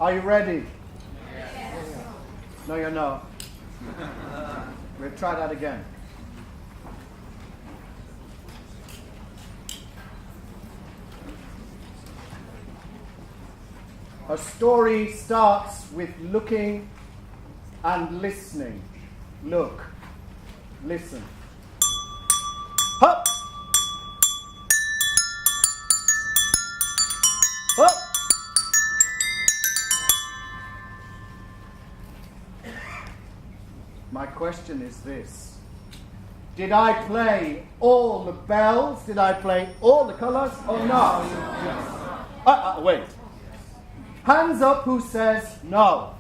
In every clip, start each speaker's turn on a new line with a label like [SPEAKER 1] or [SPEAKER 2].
[SPEAKER 1] Are you ready? Yes. No, you're not. We'll try that again. A story starts with looking and listening. Look, listen. Hop! Hop! My question is this. Did I play all the bells? Did I play all the colors or not? Yes. Wait. Hands up who says no.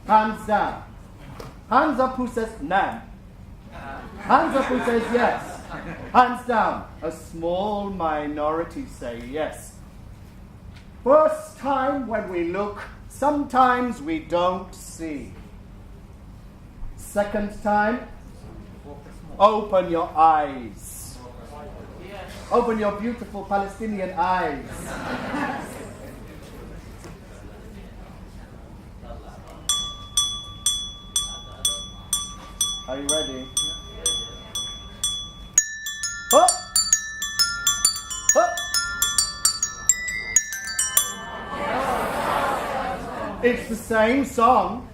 [SPEAKER 1] Hands down. Hands up who says no. Hands up who says yes. Hands down. A small minority say yes. First time when we look, sometimes we don't see. Second time, open your eyes. Open your beautiful Palestinian eyes. Are you ready? Hop! Hop! It's the same song.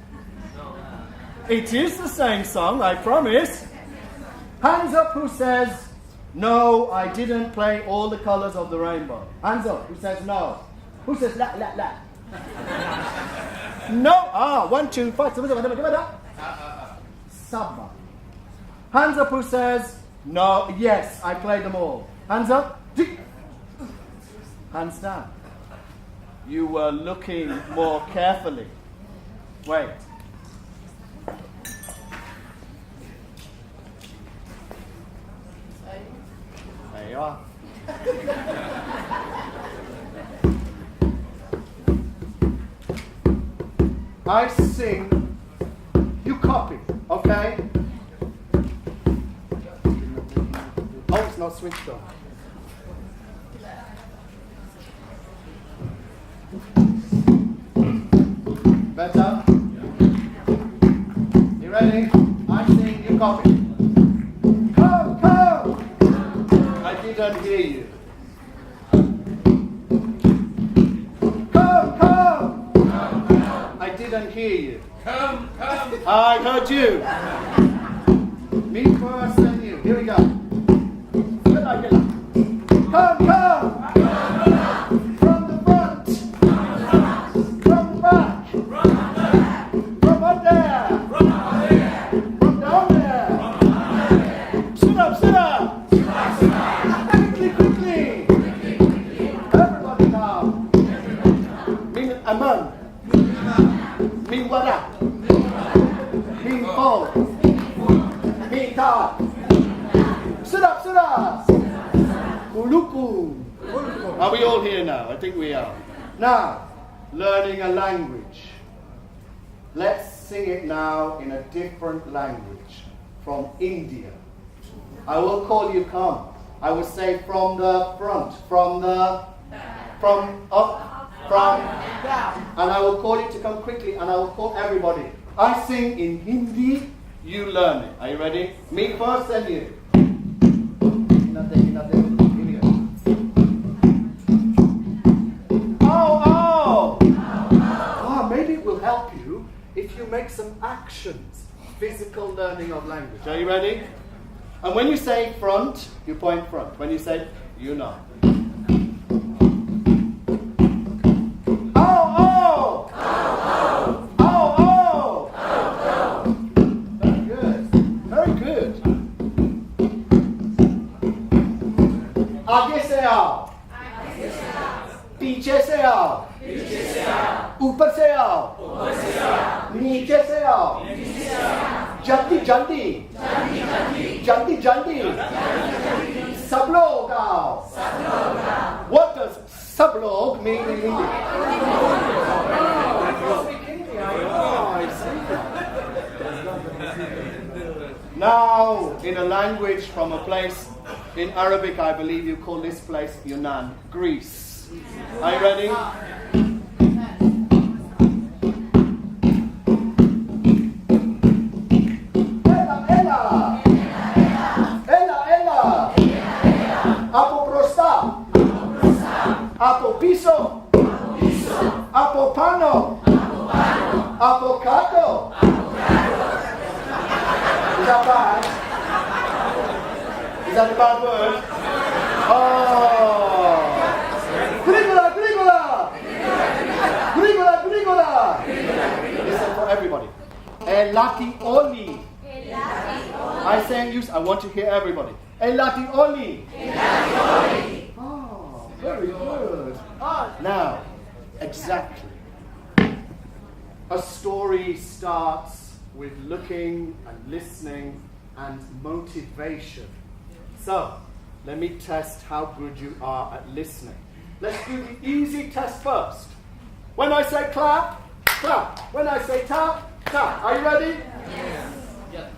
[SPEAKER 1] It is the same song, I promise. Hands up who says, no, I didn't play all the colors of the rainbow. Hands up who says no. Who says la, la, la? No. 1, 2, 5, 7, 8, 9, 10. Saba. Hands up who says, no, yes, I played them all. Hands up. Hands down. You were looking more carefully. Wait. There you are. I sing, you copy, okay? Oh, it's not switched on. Better? You ready? I sing, you copy. Come, come! I didn't hear you. Come, come! I didn't hear you.
[SPEAKER 2] Come, come!
[SPEAKER 1] I heard you. Me first and you. Here we go. Come, come! From the front. From the back. From up there. From down there. Sit up, sit up. Quickly, quickly. Everybody now. Mean among. Mean what up. Mean fall. Mean talk. Sit up, sit up. Are we all here now? I think we are. Now, learning a language. Let's sing it now in a different language. From India. I will call you come. I will say from the front, from up, from down. And I will call you to come quickly and I will call everybody. I sing in Hindi, you learn it. Are you ready? Me first and you. Maybe it will help you if you make some actions. Physical learning of language. Are you ready? And when you say front, you point front. When you say, you know. Oh, oh! Oh, oh! Oh, oh! Very good. Very good. आगे से आओ. पीछे से आओ. ऊपर से आओ. नीचे से आओ. जल्दी जल्दी. जल्दी जल्दी. सब लोग आओ. Now, in a language from a place, in Arabic, I believe you call this place Yunan, Greece. Are you ready? Apo prosta. Apo piso. Apo pano. Avocado. Is that bad? Is that a bad word? Oh. Grigola, grigola. Grigola, grigola. Listen for everybody. Elati oli. I say and use. I want to hear everybody. Elati oli. Oh, very good. Now, exactly. A story starts with looking and listening and motivation. So, let me test how good you are at listening. Let's do the easy test first. When I say clap, clap. When I say tap, tap. Are you ready?
[SPEAKER 2] Yes.
[SPEAKER 1] Yes.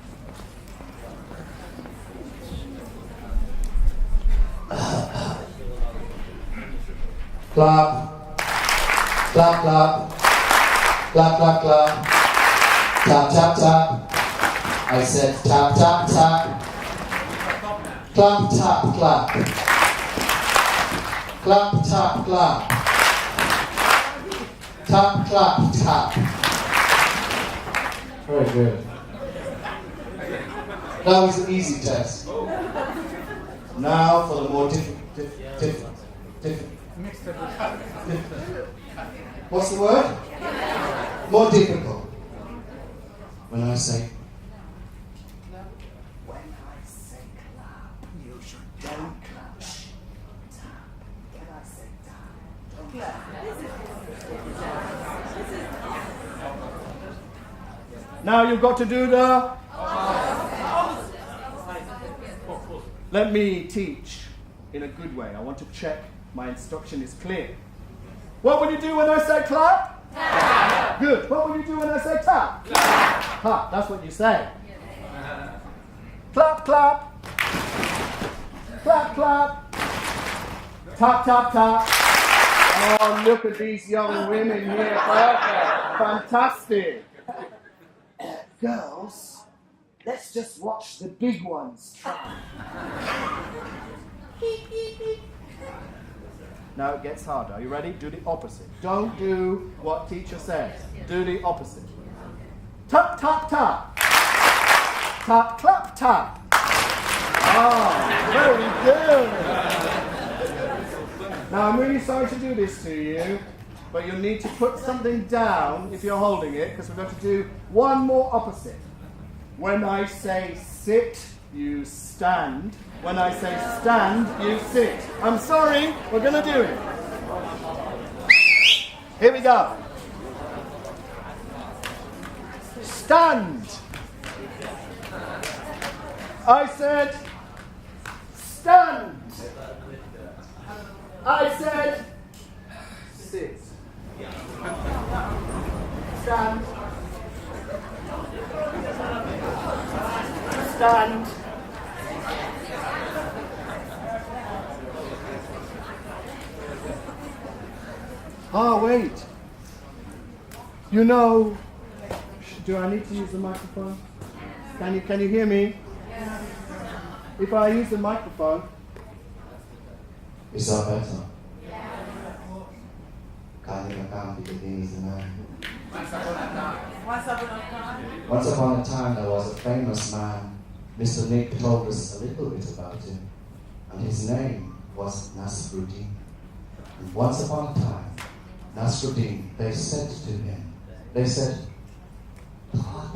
[SPEAKER 3] Clap, clap, clap, clap, clap, clap, tap, tap, tap. I said tap, tap, tap. Clap, tap, clap. Clap, tap, clap. Tap, clap, tap. Very good. That was an easy test. Now for the more difficult. What's the word? More difficult. When I say
[SPEAKER 1] clap, you should don't clap. Tap. When I say tap, don't clap. Now you've got to do the. Let me teach in a good way. I want to check my instruction is clear. What will you do when I say clap? Tap. Good. What will you do when I say tap? Clap. Ha, that's what you say. Clap, clap. Clap, clap. Tap, tap, tap. Oh, look at these young women here. Perfect. Fantastic. Girls, let's just watch the big ones try. Now it gets harder. Are you ready? Do the opposite. Don't do what teacher says. Do the opposite. Tap, tap, tap. Tap, clap, tap. Ah, very good. Now I'm really sorry to do this to you, but you'll need to put something down if you're holding it, because we're going to do one more opposite. When I say sit, you stand. When I say stand, you sit. I'm sorry, we're going to do it. Here we go. Stand. I said stand. I said sit. Stand. Stand. Oh, wait. You know, do I need to use the microphone? Can you hear me?
[SPEAKER 2] Yes.
[SPEAKER 1] If I use the microphone.
[SPEAKER 3] is that better? Can't the things Once upon a time there was a famous man. Mr. Nick told us a little bit about him. And his name was Nasruddin. And once upon a time, Nasruddin, they said to him, they said, "Lord,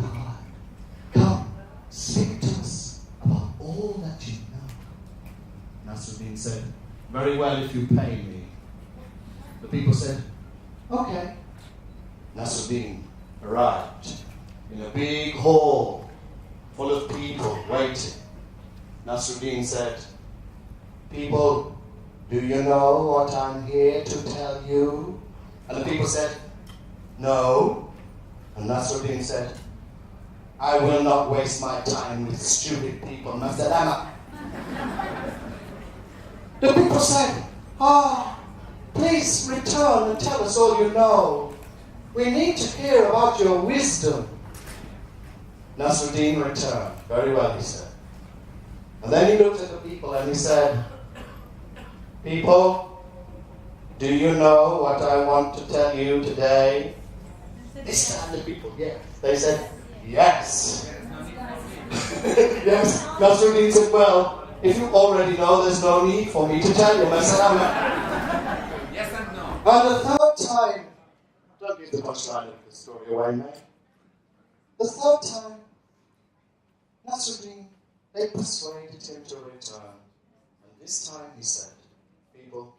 [SPEAKER 3] come, speak to us about all that you know." Nasruddin said, "Very well if you pay me." The people said, "Okay." Nasruddin arrived in a big hall full of people waiting. Nasruddin said, "People, do you know what I'm here to tell you?" And the people said, "No." And Nasruddin said, I will not waste my time with stupid people, Master Lama. The people said, please return and tell us all you know. We need to hear about your wisdom. Nasruddin returned. Very well, he said. And then he looked at the people and he said, people, do you know what I want to tell you today? This time the people, yes. They said, yes. Yes. Nasruddin said, well, if you already know, there's no need for me to tell you, Masalam.
[SPEAKER 2] Yes and no.
[SPEAKER 3] And the third time, don't give the punchline of the story away, mate. The third time, Nasruddin, they persuaded him to return. And this time he said, people,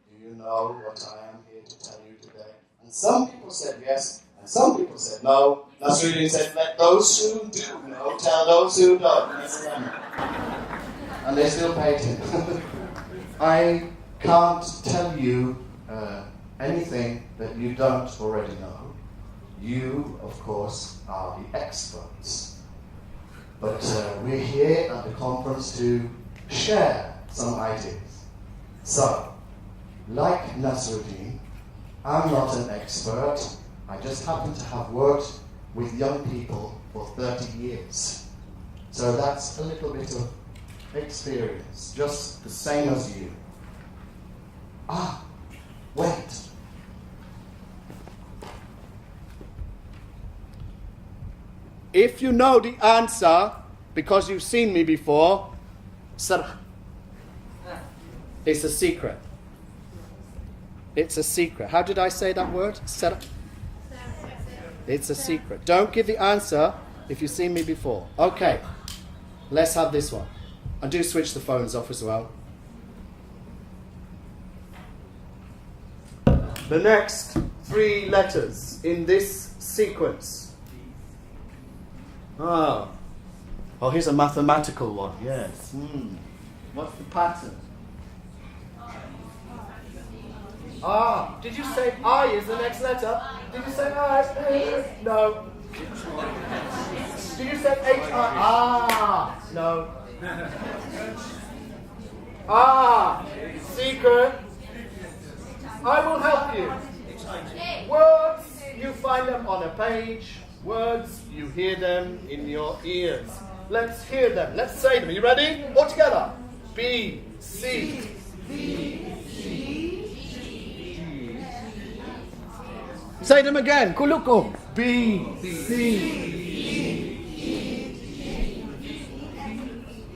[SPEAKER 3] do you know what I am here to tell you today? And some people said yes, and some people said no. Nasruddin said, let those who do know tell those who don't. And they still paid him. I can't tell you anything that you don't already know. You, of course, are the experts. But we're here at the conference to share some ideas. So, like Nasruddin, I'm not an expert. I just happen to have worked with young people for 30 years. So that's a little bit of experience, just the same as you. Wait. If you know the answer, because you've seen me before, sir, it's a secret. It's a secret. How did I say that word? Sir? It's a secret. Don't give the answer if you've seen me before. Okay, let's have this one. And do switch the phones off as well. The next 3 letters in this sequence. Oh, here's a mathematical one. Yes. What's the pattern? Did you say I is the next letter? Did you say I? No. Did you say H-I? No. Secret. I will help you. Words, you find them on a page. Words, you hear them in your ears. Let's hear them. Let's say them. Are you ready? All together. B, C, D, G. Say them again. Kulukum. B, C.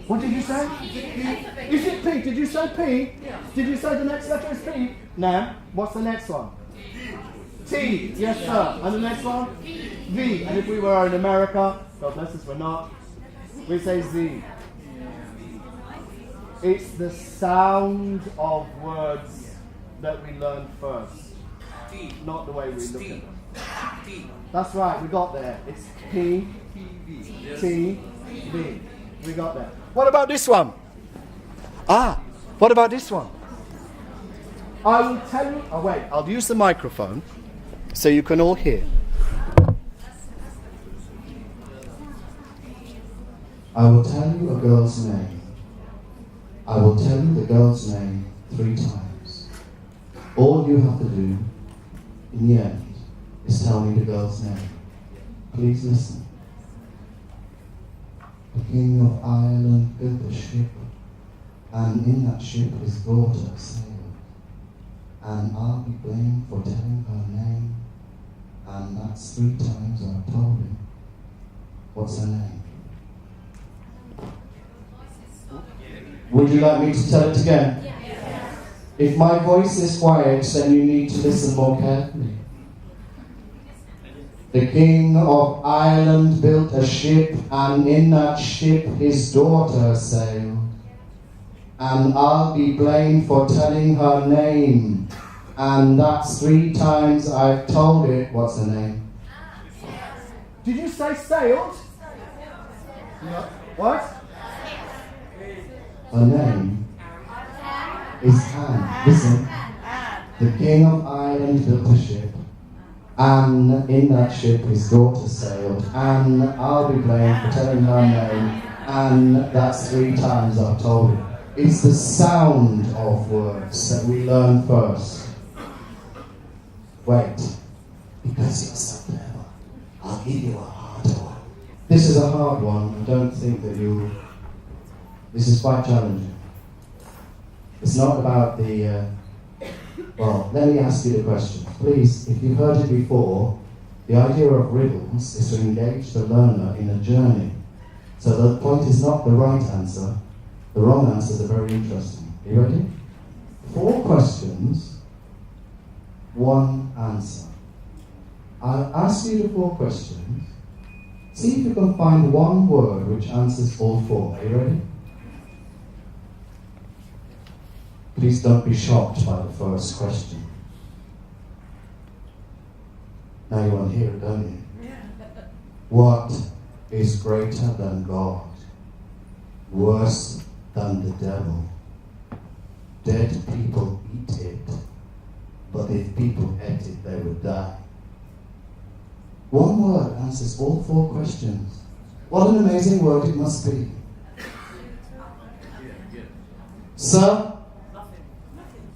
[SPEAKER 3] What did you say? Is it P? Did you say P? Did you say the next letter is P? No. What's the next one? T. Yes, sir. And the next one? V. And if we were in America, God bless us, we're not, we say Z. It's the sound of words that we learn first, not the way we look at them. That's right, we got there. It's P, T, V. We got there. What about this one? What about this one? I will tell you. Wait, I'll use the microphone so you can all hear. I will tell you a girl's name. I will tell you the girl's name 3 times. All you have to do, in the end, is tell me the girl's name. Please listen. The King of Ireland built a ship, and in that ship his daughter sailed. And I'll be blamed for telling her name, and that's 3 times I've told him. What's her name? Would you like me to tell it again? Yes. If my voice is quiet, then you need to listen more carefully. The King of Ireland built a ship, and in that ship his daughter sailed. And I'll be blamed for telling her name, and that's 3 times I've told it. What's her name? Did you say sailed? No. What? Her name is Anne. Listen. The King of Ireland built a ship, And in that ship his daughter sailed, and I'll be blamed for telling her name, and that's 3 times I've told it. It's the sound of words that we learn first. Wait, because you're so clever, I'll give you a harder one. This is a hard one. I don't think that you... This is quite challenging. It's not about the... Well, let me ask you the question. Please, if you've heard it before, the idea of riddles is to engage the learner in a journey. So the point is not the right answer. The wrong answers are very interesting. Are you ready? 4 questions, 1 answer. I'll ask you the 4 questions. See if you can find 1 word which answers all 4. Are you ready? Please don't be shocked by the first question. Now you want to hear it, don't you? What is greater than God? Worse than the devil? Dead people eat it, but if people ate it, they would die. 1 word answers all 4 questions. What an amazing word it must be. Sir?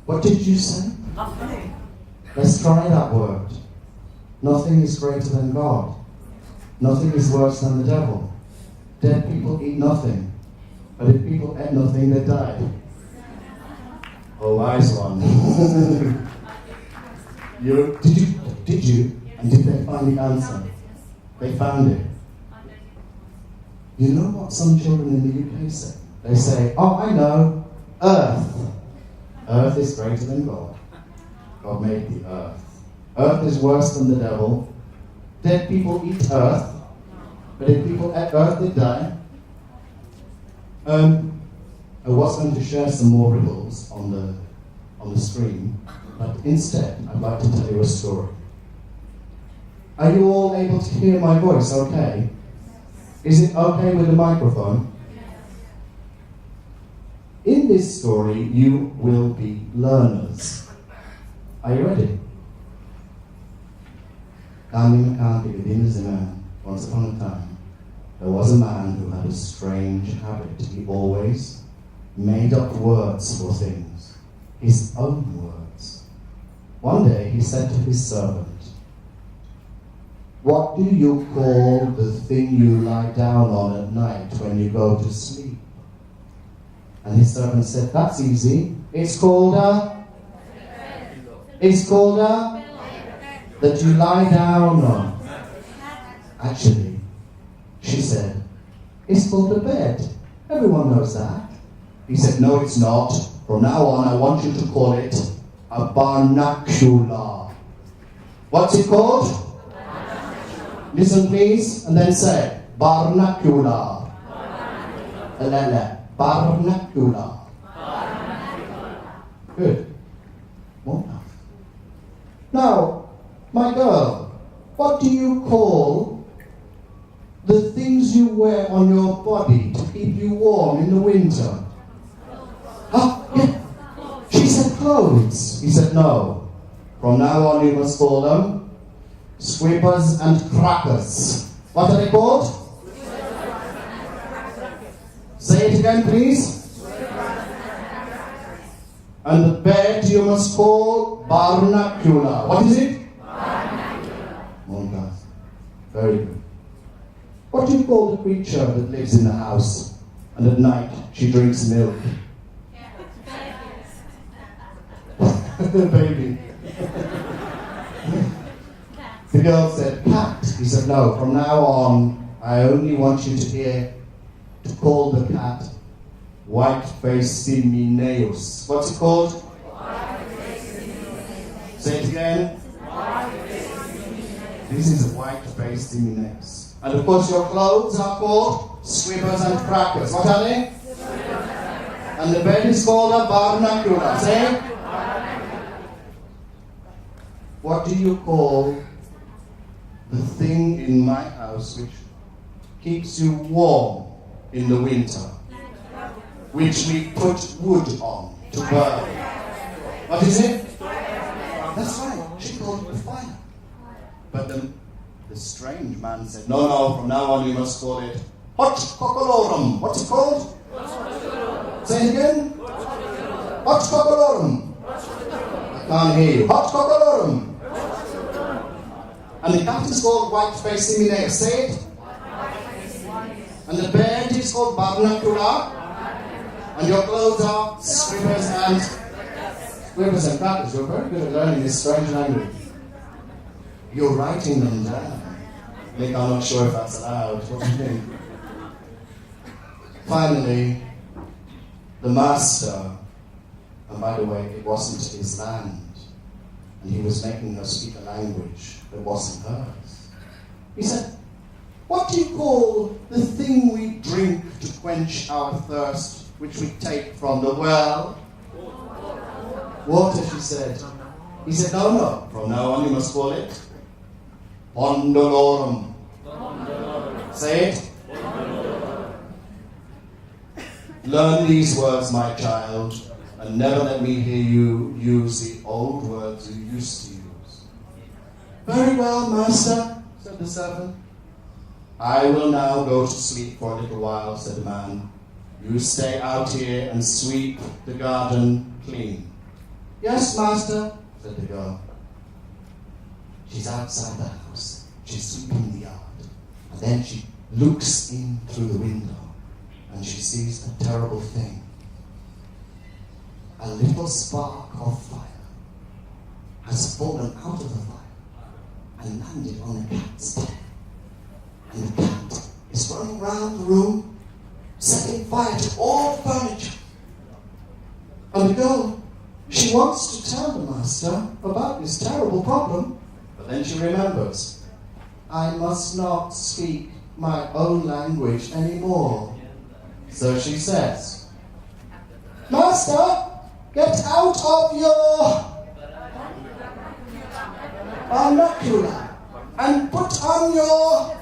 [SPEAKER 3] What did you say?
[SPEAKER 4] Nothing.
[SPEAKER 3] Let's try that word. Nothing is greater than God. Nothing is worse than the devil. Dead people eat nothing. But if people ate nothing, they died. Oh, wise one. Did you? And did they find the answer? They found it. You know what some children in the UK say? They say, oh, I know, Earth. Earth is greater than God. God made the earth. Earth is worse than the devil. Dead people eat earth, but if people ate earth, they die. I was going to share some more riddles on the screen, but instead, I'd like to tell you a story. Are you all able to hear my voice okay? Is it okay with the microphone? In this story, you will be learners. Are you ready? Once upon a time, there was a man who had a strange habit. He always made up words for things, his own words. One day he said to his servant, "What do you call the thing you lie down on at night when you go to sleep?" And his servant said, "That's easy. It's called a that you lie down on." Actually, she said, "It's called a bed. Everyone knows that." He said, "No, it's not. From now on, I want you to call it a barnacular." What's it called? Listen, please, and then say, barnacular. Barnacular. Good. More now. Now, my girl, what do you call the things you wear on your body to keep you warm in the winter? Ah, yeah. She said clothes. He said no. From now on you must call them sweepers and crackers. What are they called? Say it again, please. And the bed you must call barnacular. What is it? Barnacular. Mumtaz. Very good. What do you call the creature that lives in the house and at night she drinks milk? The baby. The girl said, "Cat." He said, "No, from now on, I only want you to call the cat white-faced Simeneus." What's it called? Say it again. This is a white-faced Simeneus. And of course, your clothes are called sweepers and crackers. What are they? And the bed is called a barnacular. Say. What do you call the thing in my house which keeps you warm in the winter? Which we put wood on to burn. What is it? That's right. She called it a fire. But the strange man said, no, from now on you must call it hot cockalorum. What's it called? Say it again. Hot cockalorum. I can't hear you. Hot cockalorum. And the cat is called white-faced simile. Say it. And the bed is called barnacula. And your clothes are scribbles and crackers. You're very good at learning this strange language. You're writing them down. Nick, I'm not sure if that's allowed. What do you think? Finally, the master, and by the way, it wasn't his land, and he was making her speak a language that wasn't hers. He said, what do you call the thing we drink to quench our thirst, which we take from the well? Water, she said. He said, no, from now on you must call it Pondolorum. Say it. Learn these words, my child, and never let me hear you use the old words you used to use. Very well, master, said the servant. I will now go to sleep for a little while, said the man. You stay out here and sweep the garden clean. Yes, master, said the girl. She's outside the house. She's sweeping the yard. And then she looks in through the window and she sees a terrible thing. A little spark of fire has fallen out of the fire and landed on the cat's bed. And the cat is running round the room, setting fire to all furniture. And the girl, she wants to tell the master about this terrible problem, but then she remembers, I must not speak my own language anymore. So she says, Master, get out of your binocular and put on your...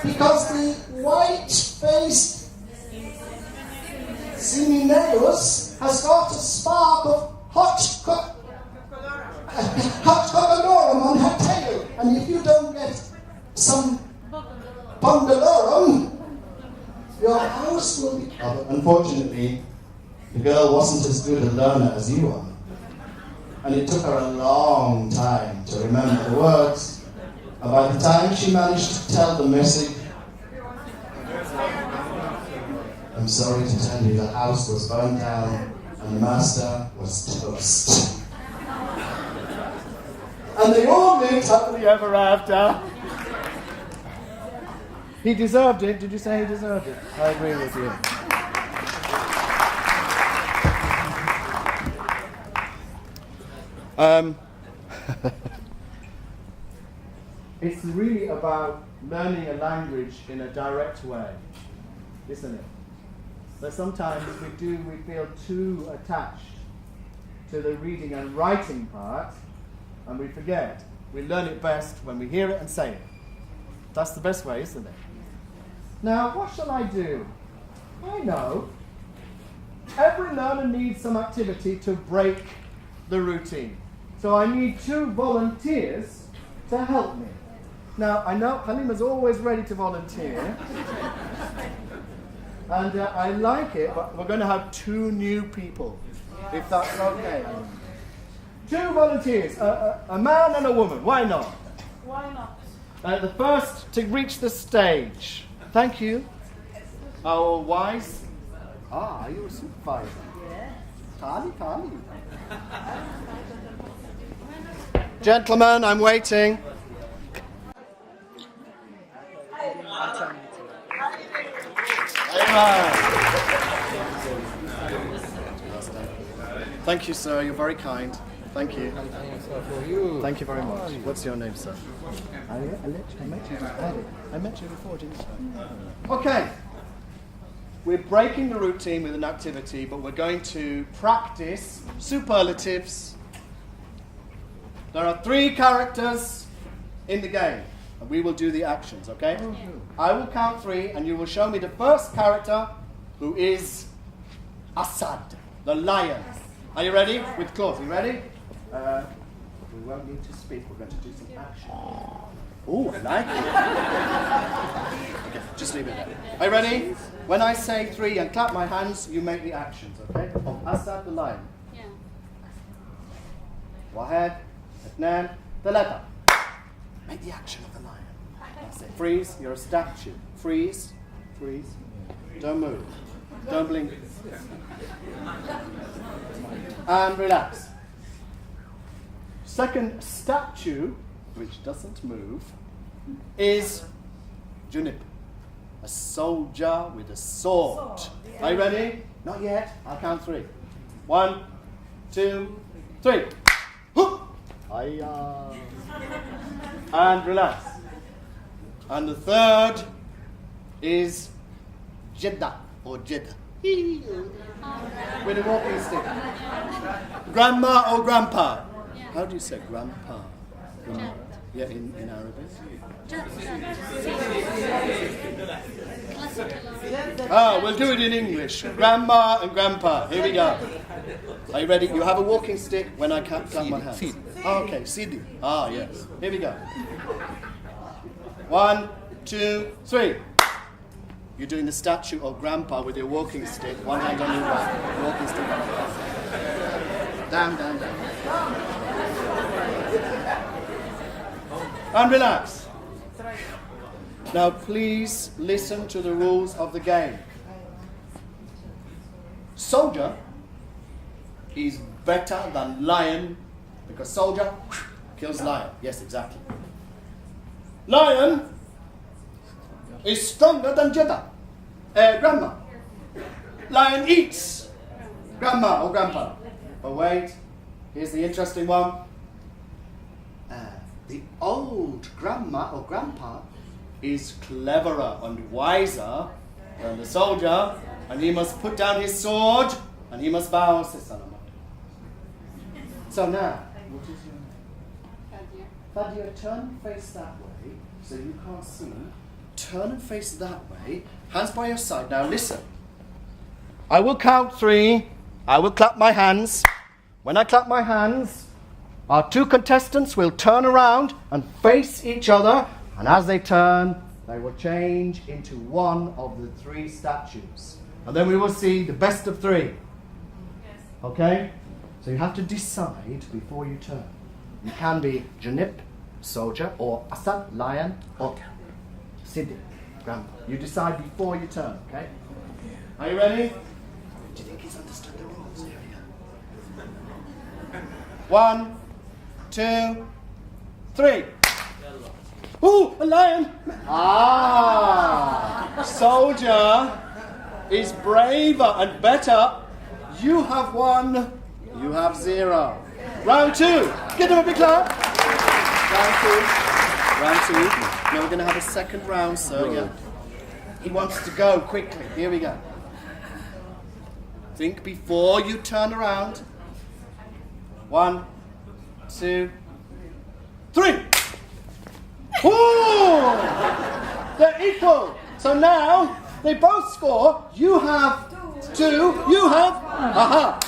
[SPEAKER 3] Because the white-faced Simineus has got a spark of hot cockalorum on her tail, and if you don't get some pondalorum, your house will be covered. Unfortunately, the girl wasn't as good a learner as you are, and it took her a long time to remember the words. And by the time she managed to tell the message, I'm sorry to tell you, the house was burned down and the master was toast. And they all lived happily ever after. He deserved it. Did you say he deserved it? I agree with you. It's really about learning a language in a direct way, isn't it? But sometimes we feel too attached to the reading and writing part, and we forget. We learn it best when we hear it and say it. That's the best way, isn't it? Now, what shall I do? I know. Every learner needs some activity to break the routine. So I need 2 volunteers to help me. Now, I know Halima's always ready to volunteer. And I like it, but we're going to have 2 new people, if that's okay. 2 volunteers, a man and a woman. Why not?
[SPEAKER 4] Why not?
[SPEAKER 3] The first to reach the stage. Thank you. Our wise. Are you a supervisor?
[SPEAKER 4] Yes.
[SPEAKER 3] Tali. Gentlemen, I'm waiting. Thank you, sir. You're very kind. Thank you. Thank you very much. What's your name, sir? I met you before, didn't I? Okay. We're breaking the routine with an activity, but we're going to practice superlatives. There are 3 characters in the game, and we will do the actions, okay? I will count 3, and you will show me the first character, who is Assad, the lion. Are you ready? With cloth, you ready?
[SPEAKER 1] We won't need to speak. We're going to do some action. Oh, I like it. Okay, just leave it there. Are you ready? When I say 3 and clap my hands, you make the actions, okay? Asad the lion.
[SPEAKER 4] Yeah.
[SPEAKER 1] Wahed, Adnan, the leopard. Make the action of the lion. That's it. Freeze, you're a statue. Freeze, freeze. Don't move. Don't blink. And relax. Second statue, which doesn't move, is Junip, a soldier with a sword. Are you ready? Not yet. I'll count 3. 1, 2, 3. Hiya. And relax. And the third is Jeddah or Jeddah. With a walking stick. Grandma or grandpa? How do you say grandpa? Yeah, in Arabic. We'll do it in English. Grandma and grandpa. Here we go. Are you ready? You have a walking stick when I clap my hands. Okay, Sidi. Yes. Here we go. 1, 2, 3. You're doing the statue of grandpa with your walking stick. One hand on your back. Walking stick on your back. Down, down, down. And relax. Now please listen to the rules of the game. Soldier is better than lion because soldier kills lion. Yes, exactly. Lion is stronger than Jeddah. Grandma. Lion eats grandma or grandpa. But wait, here's the interesting one. The old grandma or grandpa is cleverer and wiser than the soldier, and he must put down his sword and he must bow. So now, what is your name? Fadia, turn and face that way so you can't see. Turn and face that way. Hands by your side. Now listen. I will count 3. I will clap my hands. When I clap my hands, our 2 contestants will turn around and face each other, and as they turn, they will change into one of the 3 statues. And then we will see the best of 3. Yes. Okay? So you have to decide before you turn. You can be Junip, soldier, or Asad, lion, or Sidi, grandpa. You decide before you turn, okay? Are you ready? Do you think he's understood the rules? Here we go. 1, 2, 3. Ooh, a lion! Soldier is braver and better. You have 1, you have 0. Round 2. Give him a big clap. Round 2. Now we're going to have a second round, so yeah. He wants to go quickly. Here we go. Think before you turn around. 1, 2, 3. Ooh! They're equal. So now they both score. You have 2. You have. Aha!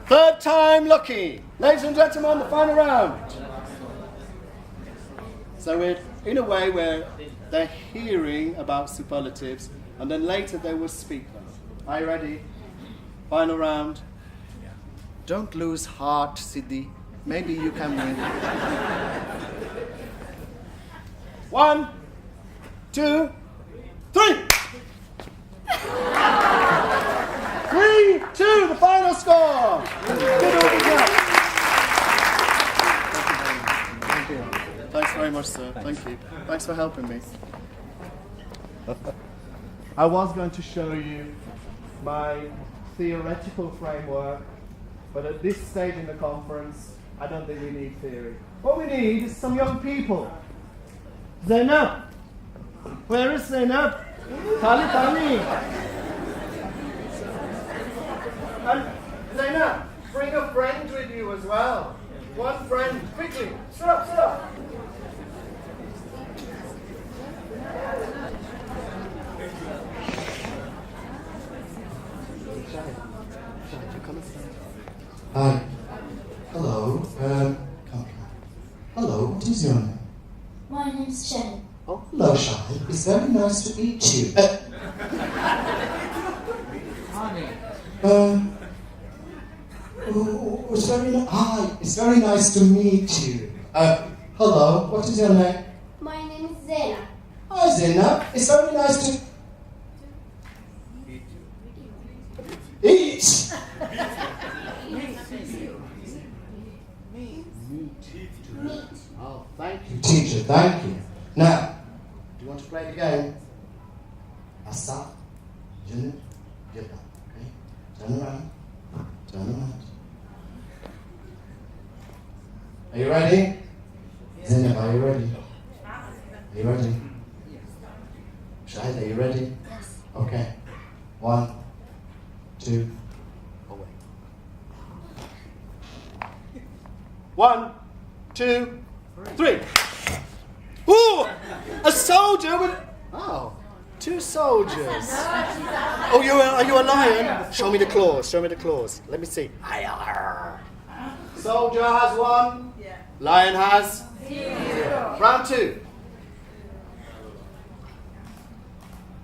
[SPEAKER 1] Third time lucky. Ladies and gentlemen, the final round. So we're in a way where they're hearing about superlatives, and then later they will speak them. Are you ready? Final round. Don't lose heart, Sidi. Maybe you can win. 1, 2, 3. 3, 2, the final score. Good order. Thank you. Thanks very much, sir. Thank you. Thanks for helping me. I was going to show you my theoretical framework, but at this stage in the conference, I don't think we need theory. What we need is some young people. Zainab. Where is Zainab? Tali. And Zainab, bring a friend with you as well. One friend, quickly. Sit up.
[SPEAKER 3] Hi. Hello. Come. is your name?
[SPEAKER 4] My name's Shannon.
[SPEAKER 3] Oh, hello, Shine. It's very nice to meet you.
[SPEAKER 2] Honey.
[SPEAKER 3] Hi, it's very nice to meet you. Hello, what is your name?
[SPEAKER 4] My name is Zena.
[SPEAKER 3] Hi, Zena. It's very nice to... Eat!
[SPEAKER 4] Meat.
[SPEAKER 3] Oh, thank you, teacher, thank you. Now, do you want to play the game? Asa, Jinn, Jibba. Okay? Turn around. Turn around. Are you ready? Zainab, are you ready? Are you ready? Shahid, are you ready?
[SPEAKER 4] Yes.
[SPEAKER 3] Okay. 1, 2, away. 1, 2, 3. Ooh! A soldier with... Oh, 2 soldiers. Oh, are you a lion? Show me the claws. Show me the claws. Let me see. Soldier has 1. Lion has 0. Round 2.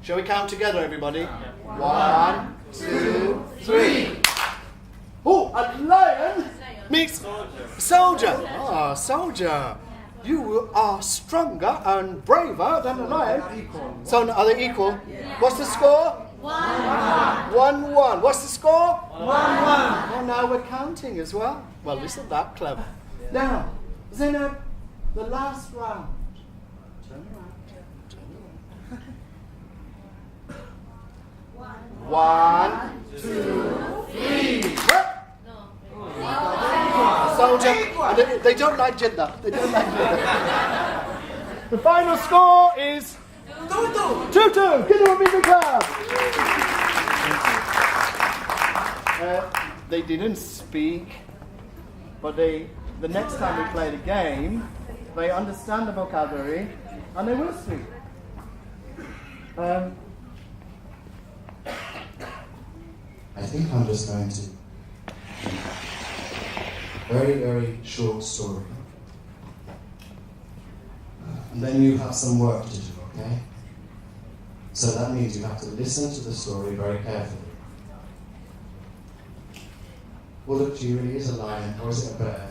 [SPEAKER 3] Shall we count together, everybody? 1, 2, 3. Oh, a lion meets soldier. Ah, soldier. You are stronger and braver than a lion. So are they equal? What's the score? 1-1. What's the score? 1-1. Oh, now we're counting as well. Well, isn't that clever? Now, Zainab, the last round. Turn around. Turn around. 1, 2, 3. Soldier. They don't like gender. They don't like gender. The final score is 2-2. Give them a big clap. They didn't speak, but the next time we play the game, they understand the vocabulary and they will speak. I think I'm just going to very, very short story. And then you have some work to do, okay? So that means you have to listen to the story very carefully. Well, look, she really is a lion, or is it a bear?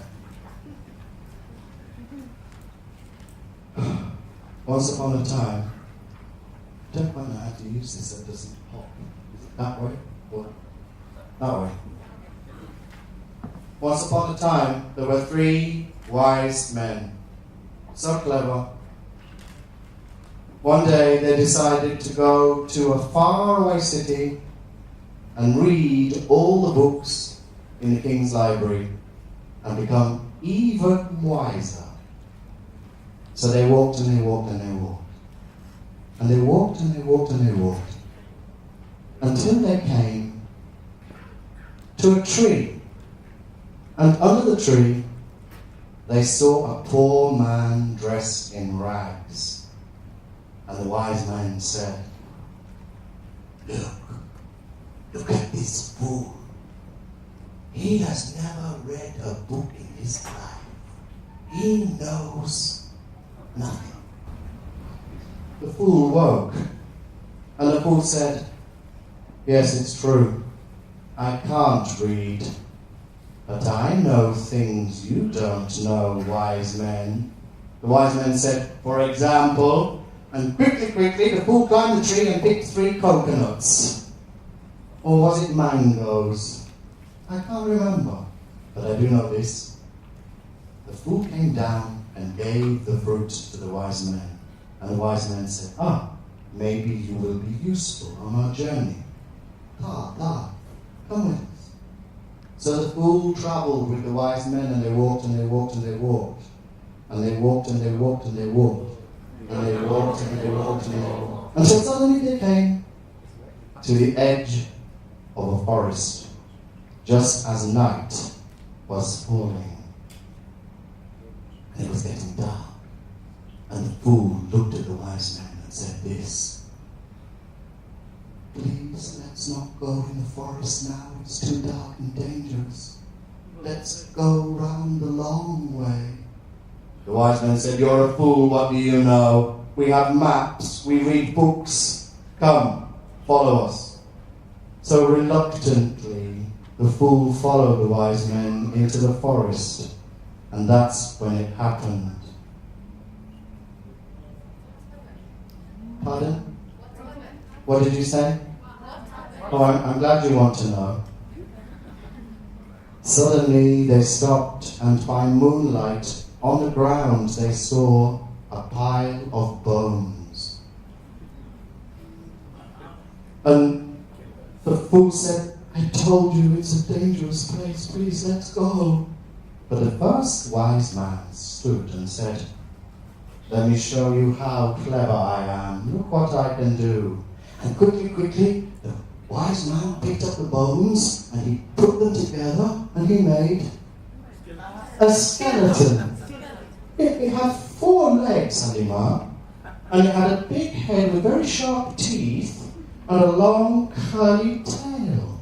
[SPEAKER 3] Once upon a time, I don't quite know how to use this so it doesn't pop. Is it that way? Or that way? Once upon a time, there were 3 wise men. So clever. One day, they decided to go to a faraway city and read all the books in the king's library and become even wiser. So they walked and they walked and they walked. And they walked and they walked and they walked. Until they came to a tree. And under the tree, they saw a poor man dressed in rags. And the wise man said, Look at this fool. He has never read a book in his life. He knows nothing. The fool woke, and the fool said, Yes, it's true. I can't read. But I know things you don't know, wise men. The wise man said, For example, and quickly, the fool climbed the tree and picked 3 coconuts. Or was it mangoes? I can't remember, but I do know this. The fool came down and gave the fruit to the wise man. And the wise man said, maybe you will be useful on our journey. Come with us. So the fool traveled with the wise men, and they walked and they walked and they walked. And they walked and they walked and they walked. And they walked and they walked and they walked. Until suddenly they came to the edge of a forest, just as night was falling. And it was getting dark. And the fool looked at the wise man and said this, Please, let's not go in the forest now. It's too dark and dangerous. Let's go round the long way. The wise men said, "You're a fool, what do you know? We have maps, we read books. Come, follow us." So reluctantly, the fool followed the wise men into the forest, and that's when it happened. Pardon? What did you say? Oh, I'm glad you want to know. Suddenly they stopped, and by moonlight, on the ground they saw a pile of bones. And the fool said, "I told you it's a dangerous place, please let's go." But the first wise man stood and said, "Let me show you how clever I am. Look what I can do." And quickly, the wise man picked up the bones and he put them together and he made a skeleton. It had 4 legs, Halima, and it had a big head with very sharp teeth and a long curly tail.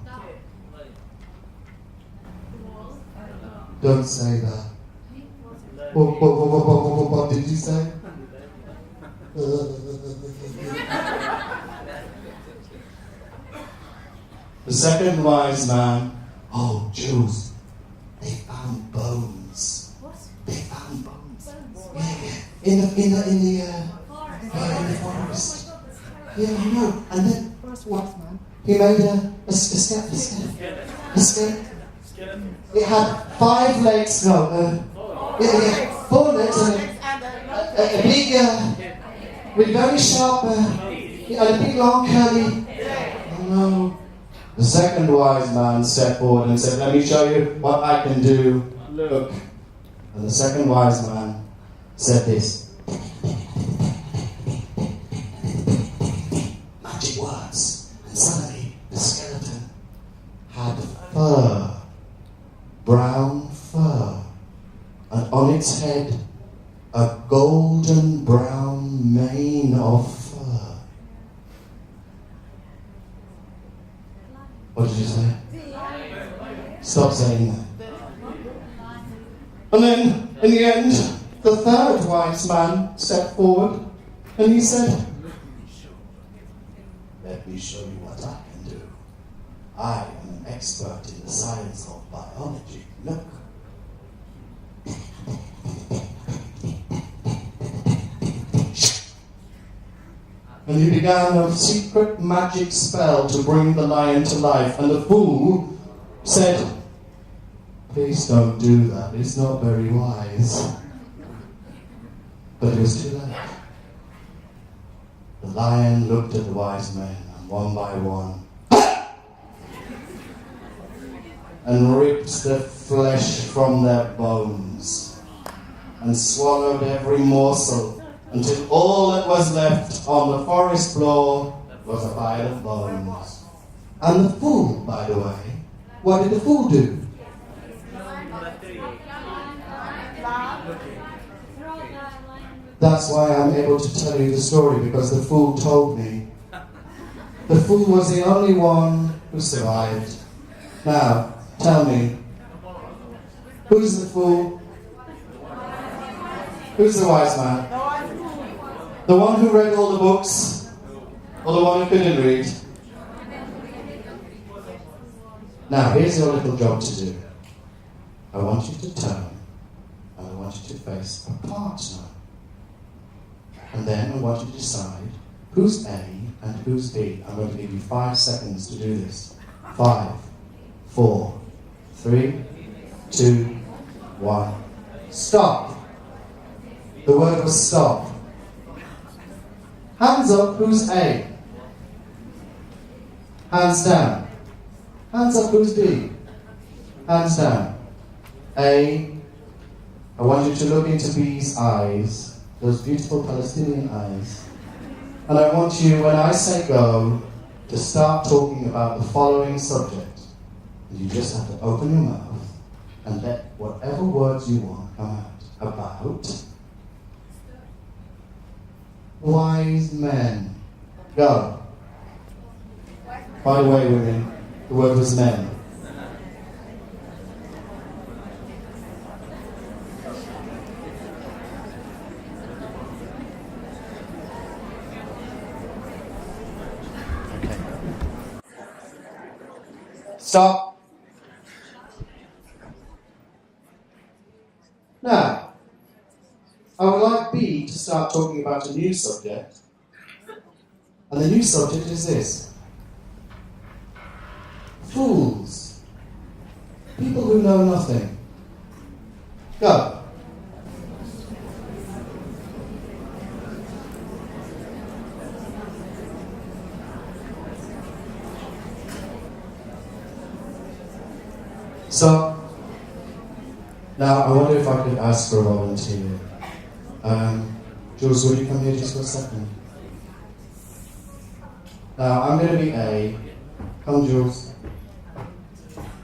[SPEAKER 3] Don't say that. What did you say? The second wise man, "Oh, Jules, they found bones."
[SPEAKER 5] What?
[SPEAKER 3] They found bones.
[SPEAKER 5] Bones.
[SPEAKER 3] Yeah. In the forest. Yeah, I know. And then first wise man, he made a skeleton. It had 5 legs. No, 4 legs and a big, with very sharp, and a big long curly. Oh no. The second wise man stepped forward and said, "Let me show you what I can do. Look." And the second wise man said this. Magic words. And suddenly the skeleton had fur. Brown fur. And on its head a golden brown mane of fur. What did you say? Stop saying that. And then, in the end, the third wise man stepped forward and he said, "Let me show you what I can do. I am an expert in the science of biology. Look." And he began a secret magic spell to bring the lion to life. And the fool said, "Please don't do that. It's not very wise." But it was too late. The lion looked at the wise men, and one by one, and ripped the flesh from their bones, and swallowed every morsel, until all that was left on the forest floor was a pile of bones. And the fool, by the way, what did the fool do? That's why I'm able to tell you the story, because the fool told me. The fool was the only one who survived. Now, tell me, who's the fool? Who's the wise man? The one who read all the books, or the one who couldn't read? Now, here's your little job to do. I want you to turn, and I want you to face a partner. And then I want you to decide who's A and who's B. I'm going to give you 5 seconds to do this. 5, 4, 3, 2, 1. Stop. The word was stop. Hands up, who's A? Hands down. Hands up, who's B? Hands down. A, I want you to look into B's eyes, those beautiful Palestinian eyes. And I want you, when I say go, to start talking about the following subject. And you just have to open your mouth and let whatever words you want come out. About wise men. Go. By the way, women, the word was men. Stop. Now, I would like B to start talking about a new subject. And the new subject is this. Fools. People who know nothing. Go. So, now I wonder if I could ask for a volunteer. Jules, will you come here just for a second? Now, I'm going to be A. Come, Jules.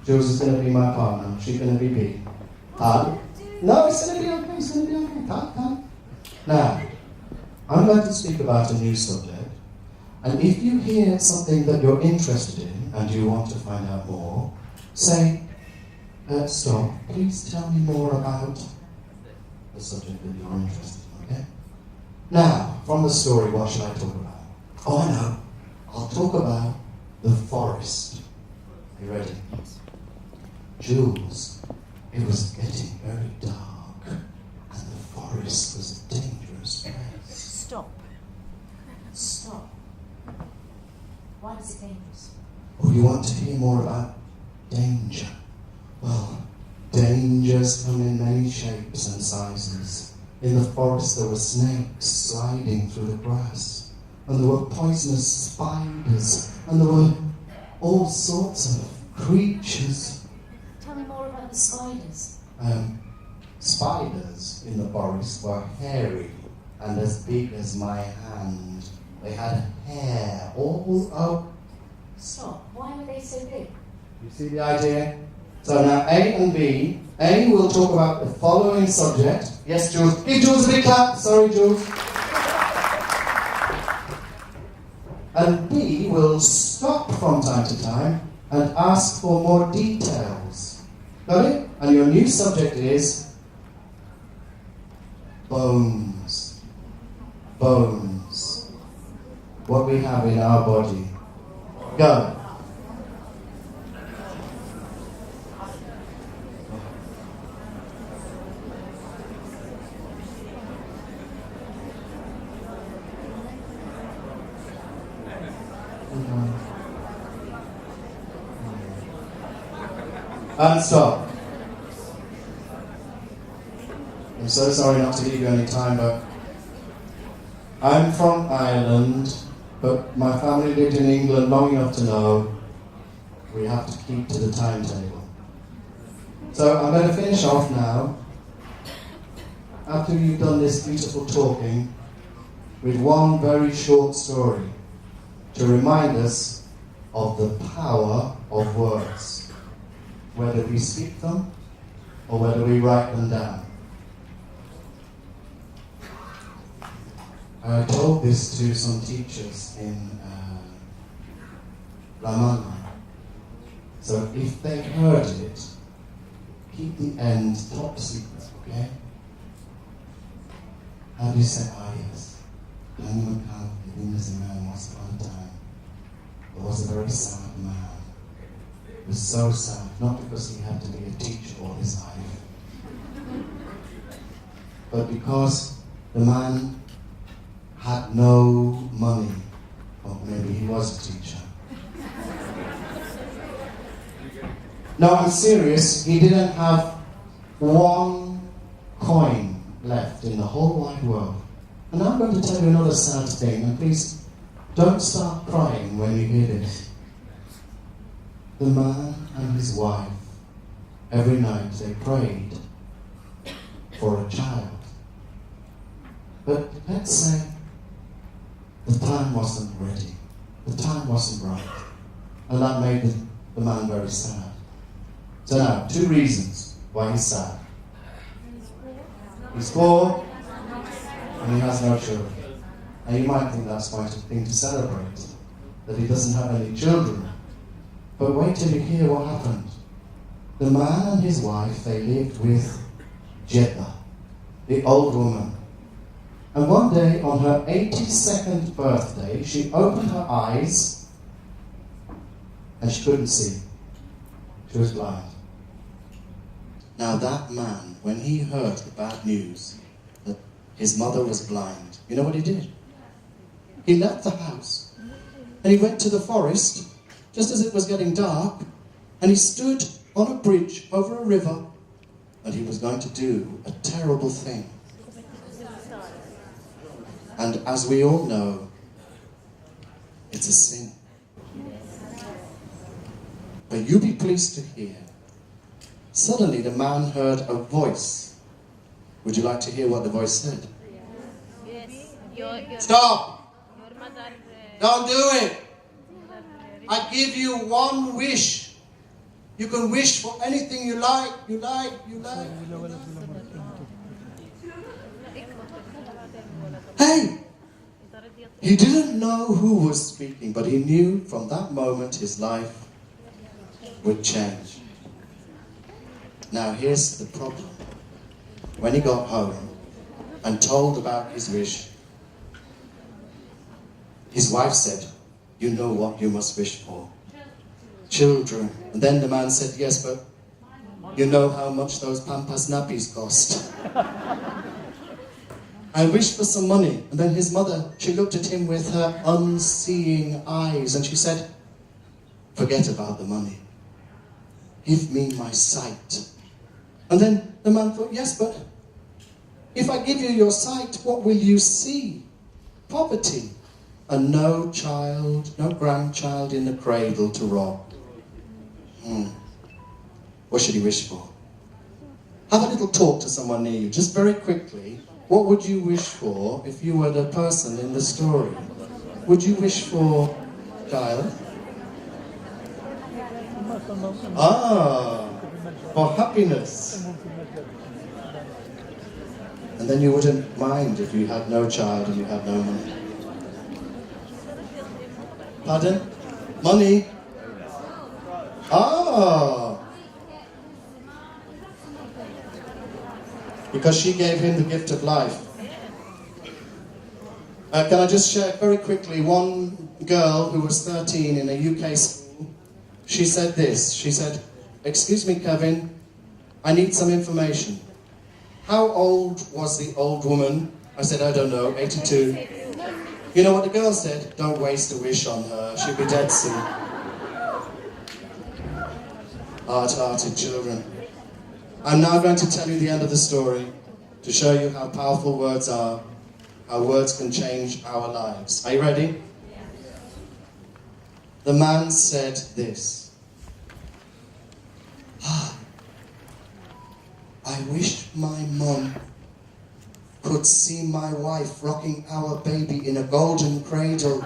[SPEAKER 3] Jules is going to be my partner. She's going to be B. No, it's going to be okay. It's going to be okay. Come. Now, I'm going to speak about a new subject. And if you hear something that you're interested in and you want to find out more, say, stop. Please tell me more about the subject that you're interested in, okay? Now, from the story, what should I talk about? Oh, I know. I'll talk about the forest. Are you ready? Jules, it was getting very dark, and the forest was a dangerous place.
[SPEAKER 5] Stop. Why is it dangerous?
[SPEAKER 3] Oh, you want to hear more about danger? Well, dangers come in many shapes and sizes. In the forest there were snakes sliding through the grass, and there were poisonous spiders, and there were all sorts of creatures.
[SPEAKER 5] Tell me more about the spiders.
[SPEAKER 3] Spiders in the forest were hairy and as big as my hand. They had hair all over.
[SPEAKER 5] Stop. Why were they so big?
[SPEAKER 3] You see the idea? So now A and B. A will talk about the following subject. Yes, Jules. Give Jules a big clap. Sorry, Jules. And B will stop from time to time and ask for more details. Got it? And your new subject is bones. Bones. What we have in our body. Go. And stop. I'm so sorry not to give you any time, but I'm from Ireland, but my family lived in England long enough to know we have to keep to the timetable. So I'm going to finish off now, after you've done this beautiful talking, with one very short story to remind us of the power of words, whether we speak them or whether we write them down. I told this to some teachers in Ramallah. So if they heard it, keep the end top secret, okay? How do you say, yes? Once upon a time, there was a very sad man. He was so sad, not because he had to be a teacher all his life, but because the man had no money, or maybe he was a teacher. No, I'm serious, he didn't have one coin left in the whole wide world. And I'm going to tell you another sad thing, and please don't start crying when you hear this. The man and his wife, every night they prayed for a child. But let's say the time wasn't ready. The time wasn't right. And that made the man very sad. So now, 2 reasons why he's sad. He's poor, and he has no children. Now you might think that's quite a thing to celebrate, that he doesn't have any children. But wait till you hear what happened. The man and his wife, they lived with Jeddah, the old woman. And one day, on her 82nd birthday, she opened her eyes and she couldn't see. She was blind. Now that man, when he heard the bad news that his mother was blind, you know what he did? He left the house and he went to the forest just as it was getting dark, and he stood on a bridge over a river, and he was going to do a terrible thing. And as we all know, it's a sin. But you be pleased to hear, suddenly the man heard a voice. Would you like to hear what the voice said?
[SPEAKER 6] Yes.
[SPEAKER 3] Stop!
[SPEAKER 6] Your mother.
[SPEAKER 3] Don't do it! I give you one wish. You can wish for anything you like. Hey! He didn't know who was speaking, but he knew from that moment his life would change. Now here's the problem. When he got home and told about his wish, his wife said, "You know what you must wish for? Children." And then the man said, "Yes, but you know how much those Pampas nappies cost." I wished for some money. And then his mother, she looked at him with her unseeing eyes and she said, "Forget about the money. Give me my sight." And then the man thought, "Yes, but if I give you your sight, what will you see? Poverty. And no child, no grandchild in the cradle to rock." What should he wish for? Have a little talk to someone near you, just very quickly. What would you wish for if you were the person in the story? Would you wish for child? For happiness. And then you wouldn't mind if you had no child and you had no money. Pardon? Money? Because she gave him the gift of life. Can I just share very quickly, one girl who was 13 in a UK school, she said this, she said, "Excuse me, Kevin, I need some information. How old was the old woman?" I said, "I don't know, 82. You know what the girl said? "Don't waste a wish on her, she'll be dead soon." Hard-hearted children. I'm now going to tell you the end of the story to show you how powerful words are, how words can change our lives. Are you ready? The man said this. "I wish my mum could see my wife rocking our baby in a golden cradle."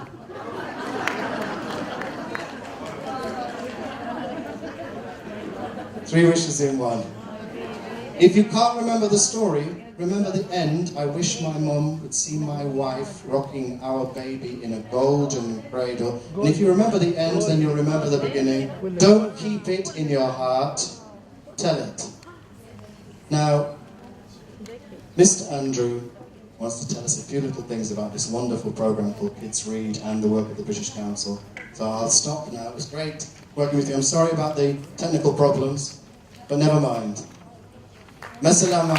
[SPEAKER 3] Three wishes in one. If you can't remember the story, remember the end. "I wish my mum could see my wife rocking our baby in a golden cradle." And if you remember the end, then you'll remember the beginning. Don't keep it in your heart. Tell it. Now, Mr. Andrew wants to tell us a few little things about this wonderful program called Kids Read and the work of the British Council. So I'll stop now. It was great working with you. I'm sorry about the technical problems, but never mind. Masalama.